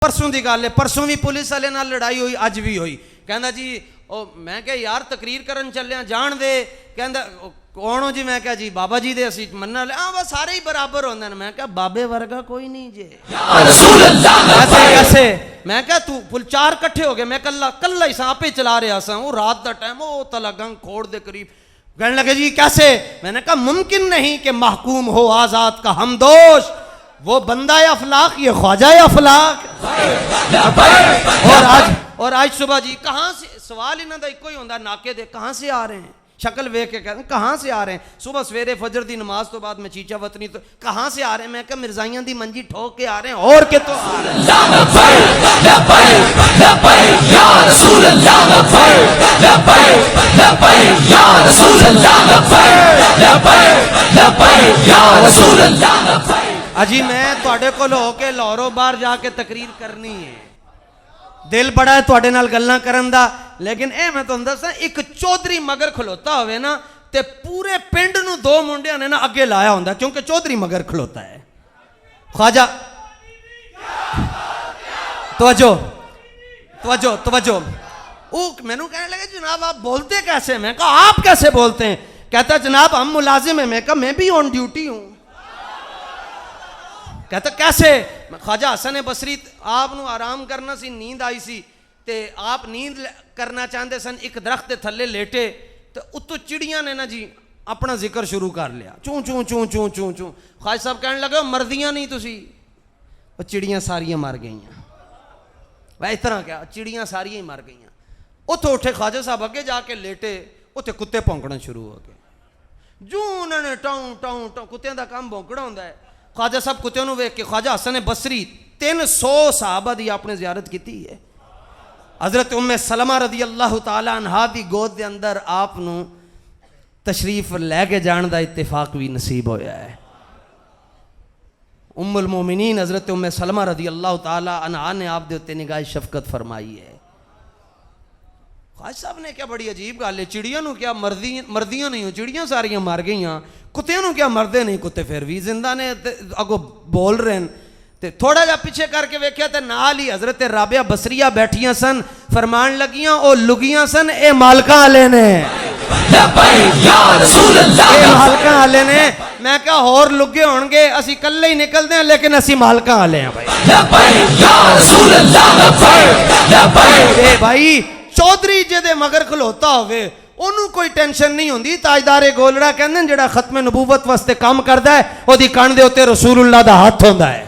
परसों की गल है, परसों भी पुलिस वाले नाल लड़ाई हुई, अज भी हुई। कहंदा जी मैं क्या यार तकरीर करन चलिया जान दे, कहंदा कौन हो जी? मैं क्या जी बाबा जी दे असी मन्ना ले। हाँ बस सारे ही बराबर होंदे ने। मैं क्या बाबे वर्गा कोई नहीं जे। कैसे? मैं क्या तू फुल चार कट्ठे हो गए, मैं कल्ला ही सा आपे चला रहा सा, वो रात का टाइम वो तलगंग खोड़ दे करीब। कहने लगे जी कैसे? मैंने कहा मुमकिन नहीं कि महकूम हो आजाद का हमदोश, वो बंदा अफलाक ये ख्वाजा अफलाक। और आज सुबह जी कहाँ से, सवाल इन्हों का एको ही होंदा नाके दे, कहाँ से आ रहे हैं? शक्ल वेख के कहते कहाँ से आ रहे हैं? सुबह सवेरे फजर की नमाज तो बाद में चीचा वतनी तो कहाँ से आ रहे हैं? मैं क्या मिर्जाइयां दी मंजी ठोक के आ रहे हैं और के तो अजी मैं तुहाडे कोल होके लाहौरों बाहर जाके तकरीर करनी है, दिल बड़ा है तुहाडे नाल गल्लां करन दा, लेकिन ए मैं तुहानू दस्सां एक चौधरी मगर खलोता होवे ना ते पूरे पिंड नू दो मुंडियां ने ना अगे लाया हुंदा, क्योंकि चौधरी मगर खलोता है। ख्वाजा तवज्जो तवज्जो तवज्जो। वो मैनू कहने लगे जनाब आप बोलते कैसे? मैं कहा आप कैसे बोलते हैं? कहता जनाब हम मुलाजिम हैं। मैं कहा मैं भी ऑन ड्यूटी हूं। कहता कैसे? ख्वाजा हसन बसरी आप नू आराम करना सी, नींद आई सी ते आप नींद करना चाहते सन, एक दरख्त के थले लेटे तो उत्तों चिड़ियां ने ना जी अपना जिक्र शुरू कर लिया, चूं चूं चूं चूं चूं चूं। ख्वाजा साहब कहने लगे मरदियां नहीं तुसी? वो चिड़ियां सारियां मर गई। वह इस तरह क्या चिड़ियां सारियां ही मर गई। उतो उठे ख्वाजा साहब अगे जाके लेटे, उते कुत्ते भौंकना शुरू हो गए। जू उन्होंने टाऊं टाऊं टाऊं, कुत्तियां दा काम भौंकना होंदा है। ख्वाजा साहब कुत्तियों नू वेख के, ख्वाजा हसन बसरी 300 सहाबा दी आपने जियारत की है। हजरत उम्मे सलमा रदी अल्लाह तआला अन्हा दी गोद दे अंदर आप नू तशरीफ लैके जान दा इत्तेफाक भी नसीब होया है। उम्मुल मोमिनीन हजरत उम्मे सलमा रदी अल्लाह तआला अन्हा ने आप दे उत्ते निगाह शफकत फरमाई है। ख्वाजा साहब ने क्या बड़ी अजीब गल है, चिड़ियां नू क्या मरदियां नहीं हो, चिड़ियां सारियां मर गई, कुत्तियां नू क्या मरदे नहीं? कुत्ते फिर भी जिंदा ने, अगो बोल रहे हैं। ते थोड़ा जा पीछे करके वेख्या तो नाल ही हजरत राबिया बसरिया बैठियां सन, फरमान लगियां ओ लुगियां सन ए मालका वाले ने, मालका वाले ने। मैं क्या होर लुगे होंगे, असी कल्ले ही निकलते हैं लेकिन असी मालका वाले हैं भाई। चौधरी जेदे मगर खलोता होवे ओनू कोई टेंशन नहीं होंदी। ताजदारे गोलड़ा कहंदे जेड़ा खत्म नबूवत वास्ते काम करदा है ओदी कण दे उत्ते रसूलुल्लाह दा हथ होंदा है।